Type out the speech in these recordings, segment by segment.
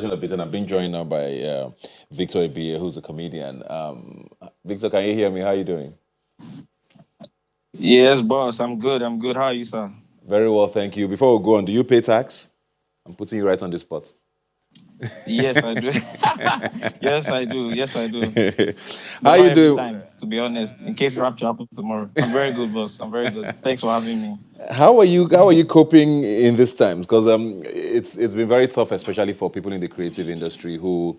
A bit, and I'm being joined now by Victor Ebiye, who's a comedian. Victor, can you hear me? How are you doing? Yes, boss. I'm good. I'm good. How are you, sir? Very well, thank you. Before we go on, do you pay tax? I'm putting you right on the spot. Yes, I do. Yes, I do. Yes, I do. How But are not you every doing? time, to be honest. In case rapture happens tomorrow. I'm very good, boss. I'm very good. Thanks for having me. How are you coping in these times? Because it's been very tough, especially for people in the creative industry who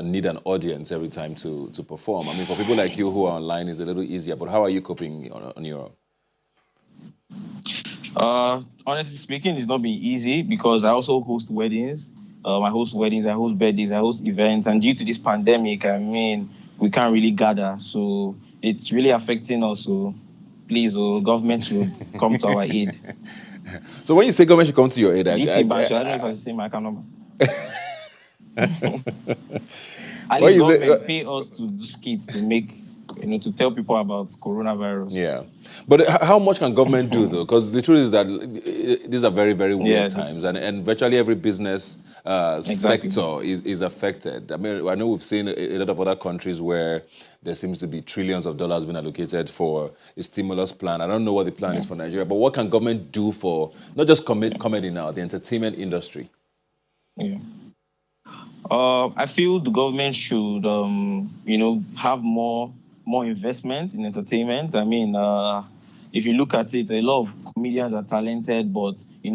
need an audience every time to perform. I mean, for people like you who are online, it's a little easier. But how are you coping on your own? Honestly speaking, it's not been easy because I also host weddings. I host weddings, I host birthdays, I host events, and due to this pandemic, I mean, we can't really gather, so it's really affecting us. So please, government should come to our aid. So when you say government should come to your aid, GT Bank, I don't know if I should say my account number. At when least you say government pay us to do skits to make, to tell people about coronavirus. yeah, but how much can government do though? Because the truth is that these are very, very weird Yeah, times, and virtually every business exactly. sector is affected. I mean, I know we've seen a lot of other countries where there seems to be trillions of dollars being allocated for a stimulus plan. I don't know what the plan is Yeah. for Nigeria, but what can government do for not just comedy now, the entertainment industry? Yeah. I feel the government should, have more investment in entertainment. I mean, if you look at it, a lot of comedians are talented, but you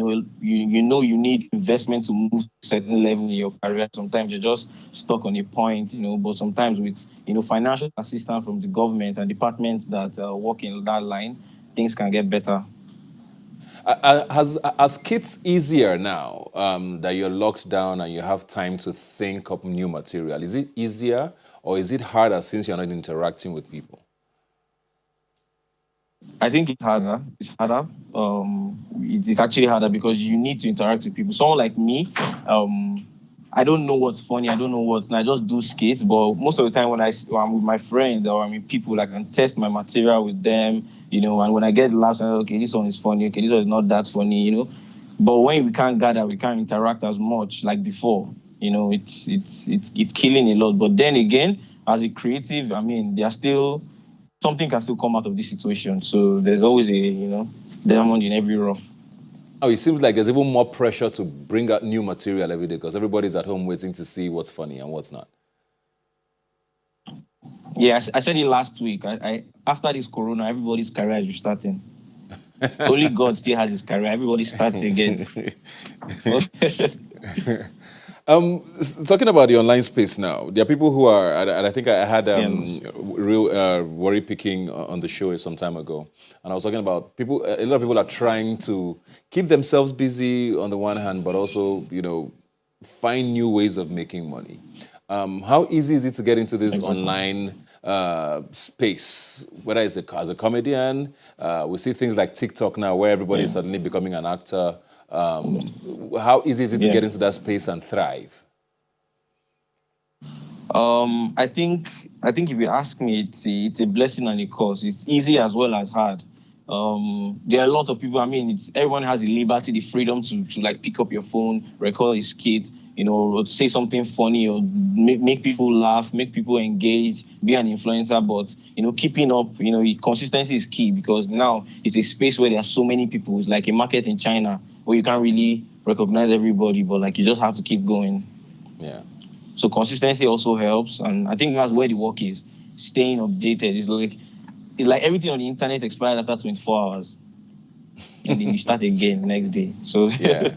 need investment to move to a certain level in your career. Sometimes you're just stuck on a point, but sometimes with financial assistance from the government and departments that work in that line, things can get better. Has kids easier now that you're locked down and you have time to think up new material? Is it easier or is it harder since you're not interacting with people? I think it's harder. It's harder. It is actually harder because you need to interact with people. Someone like me, um, I don't know what's funny. I don't know what's. I just do skits. But most of the time when I'm with my friends or I'm with people, I can test my material with them. And when I get laughs, I'm like, okay, this one is funny. Okay, this one is not that funny. But when we can't gather, we can't interact as much like before. It's killing a lot. But then again, as a creative, I mean, they are still something can still come out of this situation. So there's always a diamond in every rough. Oh, it seems like there's even more pressure to bring out new material every day because everybody's at home waiting to see what's funny and what's not. Yeah, I said it last week. I after this corona, everybody's career is restarting. Only God still has his career. Everybody's starting again. Talking about the online space now, there are people who are, and I think I had Yeah. real worry picking on the show some time ago, and I was talking about people. A lot of people are trying to keep themselves busy on the one hand, but also find new ways of making money. How easy is it to get into this Exactly. online space? Whether it's as a comedian, we see things like TikTok now, where everybody Yeah. is suddenly becoming an actor. How easy is it to Yeah. get into that space and thrive? I think if you ask me, it's a blessing and a curse. It's easy as well as hard. There are a lot of people. I mean, everyone has the liberty, the freedom to like pick up your phone, record a skit, or say something funny, or make people laugh, make people engage, be an influencer. But keeping up, consistency is key because now it's a space where there are so many people. It's like a market in China where you can't really recognize everybody, but like you just have to keep going. Yeah. So consistency also helps, and I think that's where the work is. Staying updated is like everything on the internet expires after 24 hours, and then you start again the next day. So Yeah.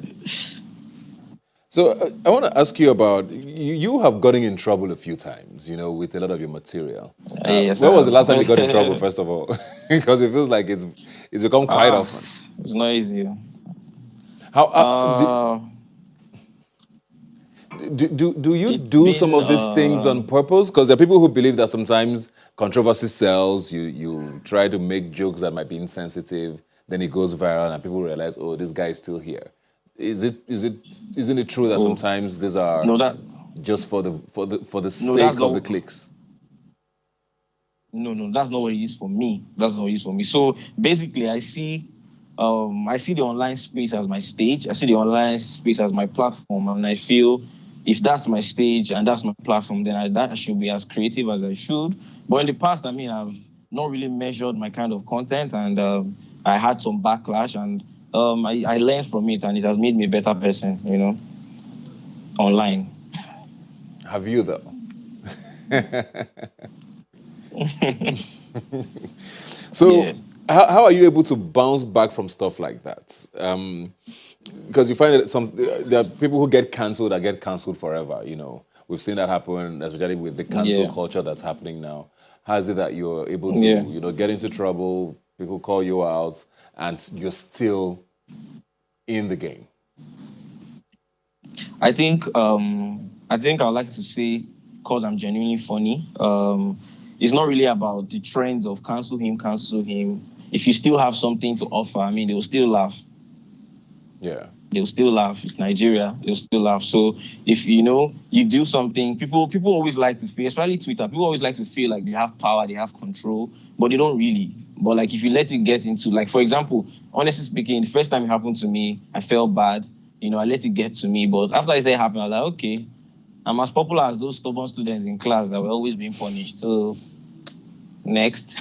So I want to ask you about you have gotten in trouble a few times, with a lot of your material. yes, I When was the last time you got in trouble, have. first of all? Because it feels like it's become quite ah, often. it's not easy. How Uh, do you it's do some been of these things on purpose? Because there are people who believe that sometimes controversy sells. You try to make jokes that might be insensitive, then it goes viral, and people realize, oh, this guy is still here. Isn't it true that oh sometimes these are no that just for the no that's sake of the not clicks? no, that's not what it is for me. That's not what it is for me. So basically, I see the online space as my stage. I see the online space as my platform, and I feel if that's my stage and that's my platform, then I should be as creative as I should. But in the past, I mean, I've not really measured my kind of content, and I had some backlash, and I learned from it, and it has made me a better person, online. Have you though? So, Yeah, how are you able to bounce back from stuff like that? Because you find that there are people who get cancelled that get cancelled forever. We've seen that happen, especially with the cancel yeah, culture that's happening now. How is it that you're able yeah. to, get into trouble, people call you out, and you're still in the game? I think I'd like to say, because I'm genuinely funny. It's not really about the trends of cancel him, cancel him. If you still have something to offer, I mean, they will still laugh. Yeah. They'll still laugh. It's Nigeria. They'll still laugh. So if you do something, people always like to feel, especially Twitter. People always like to feel like they have power, they have control, but they don't really. But like if you let it get into, like, for example, honestly speaking, the first time it happened to me, I felt bad. I let it get to me. But after it happened, I was like, okay, I'm as popular as those stubborn students in class that were always being punished. So next.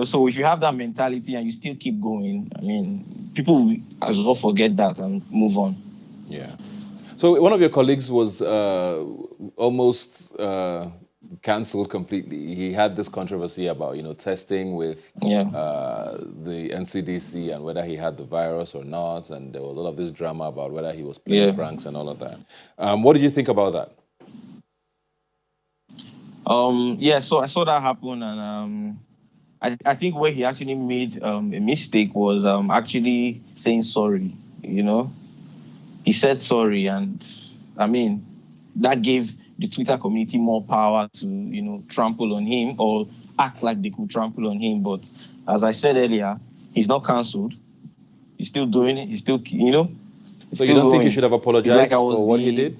So if you have that mentality and you still keep going, I mean, people will as well forget that and move on. Yeah. So one of your colleagues was almost cancelled completely. He had this controversy about testing with Yeah. the NCDC and whether he had the virus or not, and there was all of this drama about whether he was playing Yeah. pranks and all of that. What did you think about that? Yeah, so I saw that happen, and I think where he actually made a mistake was actually saying sorry. He said sorry, and I mean that gave the Twitter community more power to trample on him or act like they could trample on him. But as I said earlier, he's not cancelled. He's still doing it. He's still So you don't think he should have It's like I apologized was for what he the did?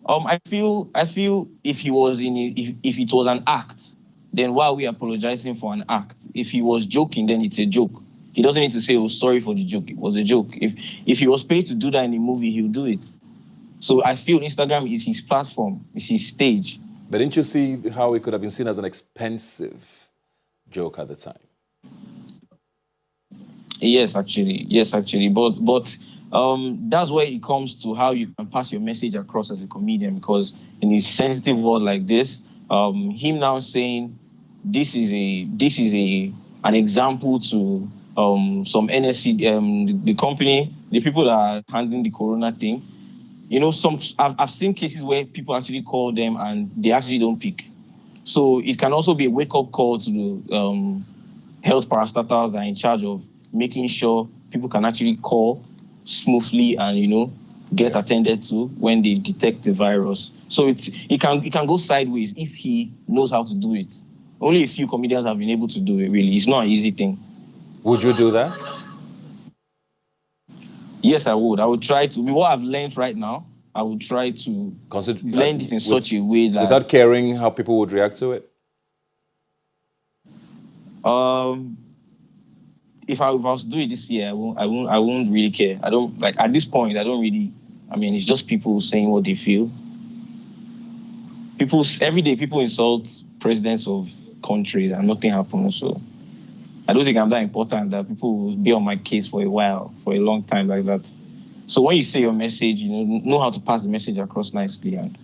I feel if he was if it was an act, then why are we apologizing for an act? If he was joking, then it's a joke. He doesn't need to say, "Oh, sorry for the joke. It was a joke." If he was paid to do that in a movie, he'll do it. So I feel Instagram is his platform, it's his stage. But didn't you see how it could have been seen as an expensive joke at the time? Yes, actually, but that's where it comes to how you can pass your message across as a comedian. Because in a sensitive world like this, him now saying this is an example to some NSC, the company, the people that are handling the corona thing. I've seen cases where people actually call them and they actually don't pick. So it can also be a wake up call to the health parastatals that are in charge of making sure people can actually call smoothly and get attended to when they detect the virus. So it can go sideways if he knows how to do it. Only a few comedians have been able to do it. Really, it's not an easy thing. Would you do that? Yes, I would. I would try to. With what I've learned right now, I would try to blend it in such a way that without caring how people would react to it? um if I was to do it this year, I won't really care. I don't like at this point. I don't really. I mean, it's just people saying what they feel. Every day, people insult presidents of countries and nothing happens. So I don't think I'm that important that people will be on my case for a while, for a long time like that. So when you say your message, know how to pass the message across nicely and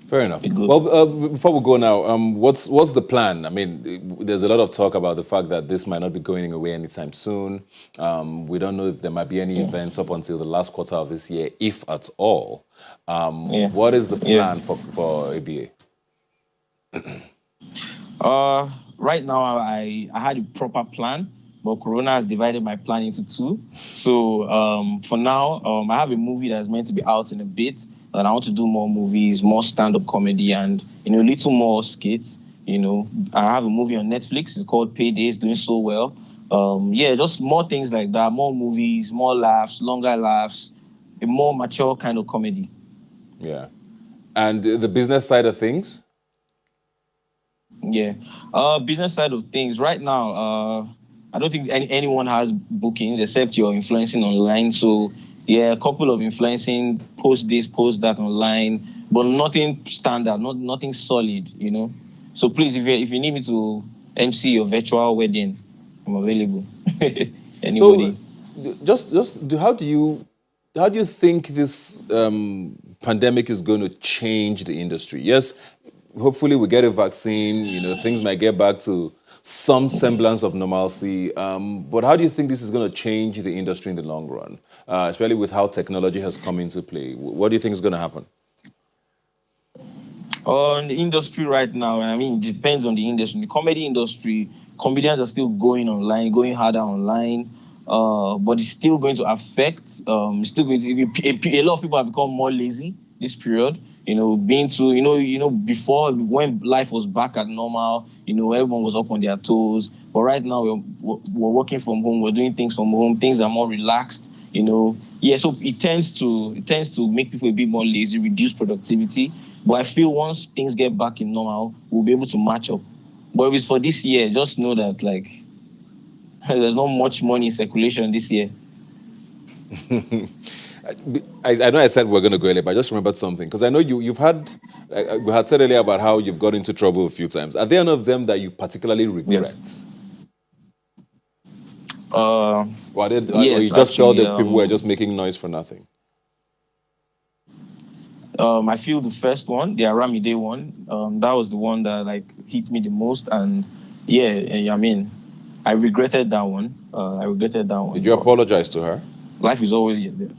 Fair enough. be good. Well, before we go now, what's the plan? I mean, there's a lot of talk about the fact that this might not be going away anytime soon. We don't know if there might be any events up until the last quarter of this year, if at all. What is the plan for ABA? Right now, I had a proper plan, but Corona has divided my plan into two. So for now, I have a movie that's meant to be out in a bit, and I want to do more movies, more stand-up comedy, and a little more skits. I have a movie on Netflix. It's called Payday. It's doing so well. Just more things like that. More movies, more laughs, longer laughs, a more mature kind of comedy. Yeah, and the business side of things. Yeah. Business side of things. Right now, I don't think anyone has bookings except you're influencing online. So Yeah, a couple of influencing, post this, post that online, but nothing standard, nothing solid, you know. So please, if you need me to MC your virtual wedding, I'm available. So, Anybody. how do you think this pandemic is going to change the industry? Yes, hopefully we get a vaccine. You know, things might get back to some semblance of normalcy. But how do you think this is going to change the industry in the long run, especially with how technology has come into play? What do you think is going to happen? On the industry right now, I mean, it depends on the industry. The comedy industry, comedians are still going online, going harder online, but it's still going to affect. It's still going to. A lot of people have become more lazy this period. You know, being to before when life was back at normal, everyone was up on their toes. But right now we're working from home, we're doing things from home. Things are more relaxed. Yeah. So it tends to make people a bit more lazy, reduce productivity. But I feel once things get back in normal, we'll be able to match up. But if it's for this year, just know that like there's not much money in circulation this year. I know I said we're going to go earlier, but I just remembered something because I know you've had we had said earlier about how you've got into trouble a few times. Are there any of them that you particularly Yes. regret, Uh, or you yes, just felt actually. that people were just making noise for nothing? I feel the first one, the Aramide one, that was the one that like hit me the most, and yeah, I mean, I regretted that one. I regretted that one, Did you but apologize to her? life is always there.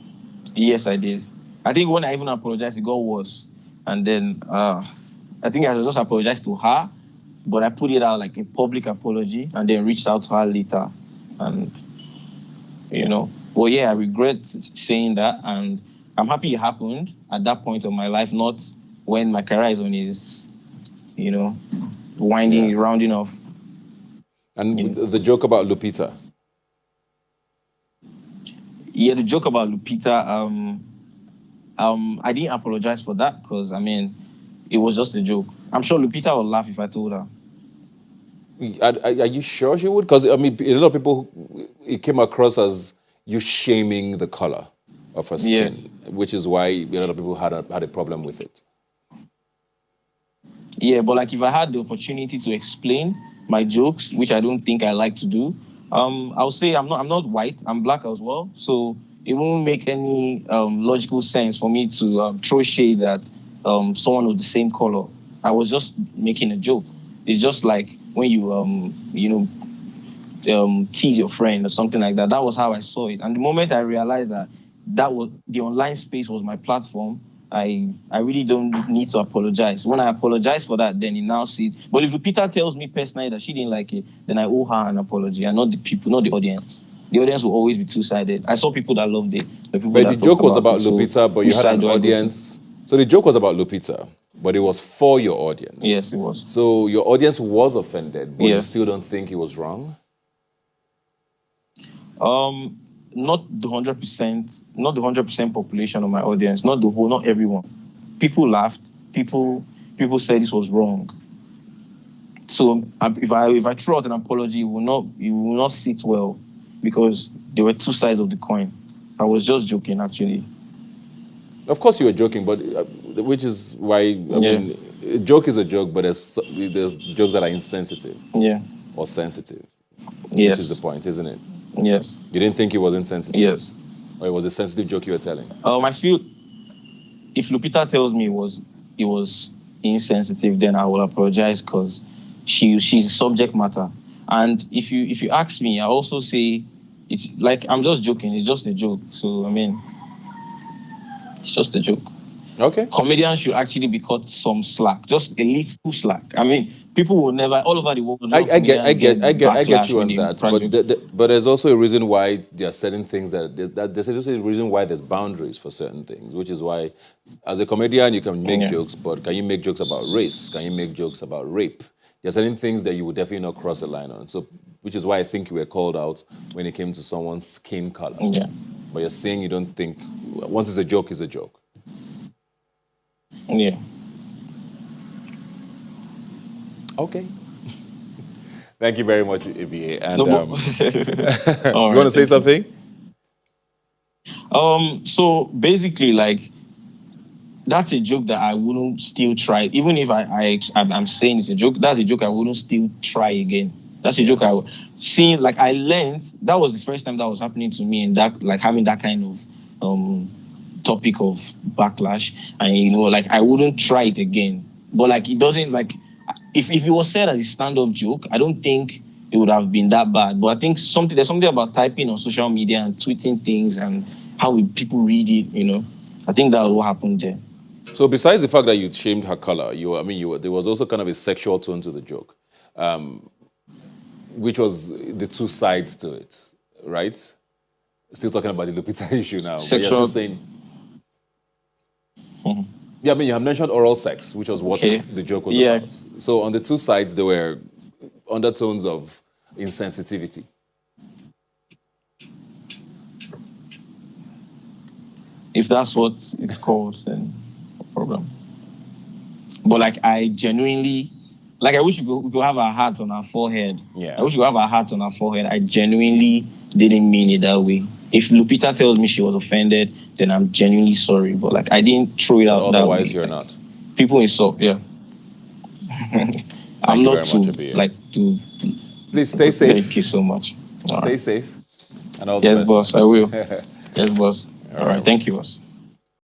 Yes, I did. I think when I even apologized, it got worse, and then I think I just apologized to her, but I put it out like a public apology, and then reached out to her later, and well, yeah, I regret saying that, and I'm happy it happened at that point of my life, not when my career is on his, you know, Yeah. winding, rounding off. And You know. the joke about Lupita. Yeah, the joke about Lupita, I didn't apologize for that because I mean, it was just a joke. I'm sure Lupita will laugh if I told her. Are you sure she would? Because I mean, a lot of people, it came across as you shaming the color of her Yeah. skin, which is why a lot of people had a problem with it. Yeah, but like if I had the opportunity to explain my jokes, which I don't think I like to do, I'll say I'm not white, I'm black as well. So it won't make any logical sense for me to throw shade at someone of the same color. I was just making a joke. It's just like when you tease your friend or something like that. That was how I saw it. And the moment I realized that that was the online space was my platform, I really don't need to apologize. When I apologize for that, then he now sees. But if Lupita tells me personally that she didn't like it, then I owe her an apology, and not the people, not the audience. The audience will always be two-sided. I saw people that loved it, the people But the that talk joke was about it. about So Lupita, but you which had side an do I go to? audience. So the joke was about Lupita, but it was for your audience. Yes, it was. So your audience was offended, but you Yes. still don't think it was wrong? Um, not the 100%, not the 100% population of my audience, not the whole, not everyone. People laughed. People said this was wrong. So if I throw out an apology, it will not sit well because there were two sides of the coin. I was just joking, actually. Of course you were joking, but which is why, I Yeah, mean, a joke is a joke, but there's jokes that are insensitive yeah, or sensitive, which is the yes, point, isn't it? yes, You didn't think it was insensitive, yes. or it was a sensitive joke you were telling. I feel if Lupita tells me it was insensitive, then I will apologize because she's subject matter. And if you ask me, I also say it's like I'm just joking. It's just a joke. So I mean, it's just a joke. Okay. Comedians should actually be cut some slack, just a little slack. I mean, people will never, all over the world, a lot of comedians get I get backlash you when on they that, crack but jokes. but there's also a reason why there are certain things there's also a reason why there's boundaries for certain things, which is why, as a comedian, you can make Yeah, jokes, but can you make jokes about race? Can you make jokes about rape? There are certain things that you would definitely not cross a line on. So, which is why I think you were called out when it came to someone's skin color. yeah, But you're saying you don't think once it's a joke, it's a joke. yeah. Okay. Thank you very much, Ebiye. No, And but all you want right, to say thank you. something? So basically, like, that's a joke that I wouldn't still try. Even if I'm saying it's a joke, that's a joke I wouldn't still try again. That's a Yeah. joke seeing, like, I learned, that was the first time that was happening to me, and that, like, having that kind of topic of backlash, and like, I wouldn't try it again. But, like, it doesn't, like, if it was said as a stand-up joke, I don't think it would have been that bad. But I think there's something about typing on social media and tweeting things and how people read it. I think that's what happened there. So besides the fact that you shamed her color, there was also kind of a sexual tone to the joke, which was the two sides to it, right? Still talking about the Lupita issue now, but you're still Sexual. saying, yeah, I mean, you have mentioned oral sex, which was what the joke was Yeah. about. So on the two sides, there were undertones of insensitivity. If that's what it's called, then no problem. But, like, I genuinely, like, I wish we could have our heart on our forehead. Yeah. I wish we could have our heart on our forehead. I genuinely didn't mean it that way. If Lupita tells me she was offended, then I'm genuinely sorry. But, like, I didn't throw it out that way. Otherwise, you're not. People insult, yeah. I'm not very much, Ebiye. like to. Please stay safe. Thank you so much. Stay safe. And all the Yes, best. boss. I will. Yes, boss. All right. Thank you, boss.